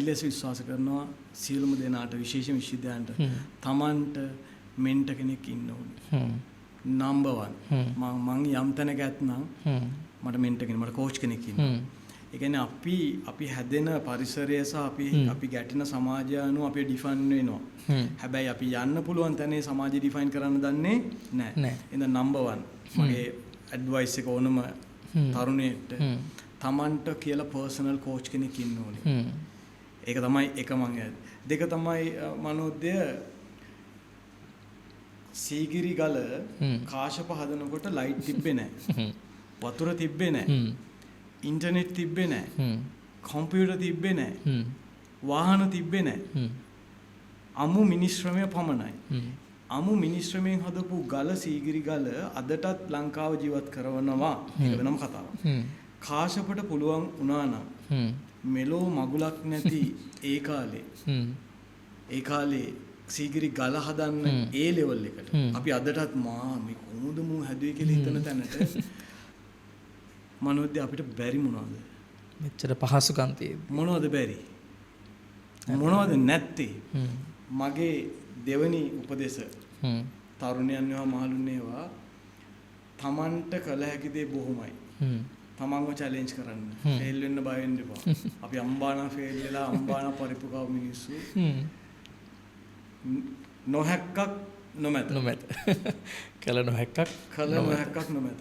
ඉලෙස විශ්වාස කරනවා සියලුම දෙනාට විශේෂම විශ්වවිද්‍යාලන්ට තමන්ට මෙන්ටර් කෙනෙක් ඉන්න ඕනේ. නම්බර් 1 මම යම් තැනක ඇත්නම් මට මෙන්ටර් කෙනෙක් මට කෝච් කෙනෙක් ඉන්නවා. ඒ කියන්නේ අපි හැදෙන පරිසරය සහ අපි ගැටෙන සමාජය අනුව අපි ඩිෆයින් වෙනවා. හැබැයි අපි යන්න පුළුවන් තැනේ සමාජය ඩිෆයින් කරන්න දන්නේ නැහැ. එහෙනම් නම්බර් 1 මගේ ඇඩ්වයිස් එක ඕනම තරුණයෙක්ට තමන්ට කියලා පර්සනල් කෝච් කෙනෙක් ඉන්න ඕනේ. ඒක තමයි එක මං දෙක තමයි මනෝද්‍ය සීගිරි ගල කාශප හදනකොට ලයිට් තිබ්බේ නැහැ. වතුර තිබ්බේ නැහැ. ඉන්ටර්නෙට් තිබ්බේ නැහැ. කම්පියුටර් තිබ්බේ නැහැ. වාහන තිබ්බේ නැහැ. අමු මිනිස්ශ්‍රමය පමණයි. අමු මිනිස්ශ්‍රමයෙන් හදපු ගල සීගිරි ගල අදටත් ලංකාව ජීවත් කරනවා. ඒක වෙනම කතාවක්. කාශපට පුළුවන් වුණා නම් මෙලෝ මගුලක් නැති ඒ කාලේ සීගිරි ගල හදන්න ඒ ලෙවල් එකට අපි අදටත් මේ කොහොමද මු හැදුවේ කියලා හිතන තැනට මනෝද්‍ය අපිට බැරි මොනවද මෙච්චර පහසුකම් තියෙද්දි මොනවද බැරි මොනවද නැත්තේ මගේ දෙවනි උපදේශ තරුණයන් වේවා මහලුන් වේවා තමන්ට කළ හැකි දේ බොහොමයි තමන්ව චැලෙන්ජ් කරන්න ෆේල් වෙන්න බය වෙන්න එපා අපි අම්බානා ෆේල් වෙලා අම්බානා පරිපූර්ණ මිනිස්සු නොහැක්කක් නොමැත කළ නොහැක්කක් නොමැත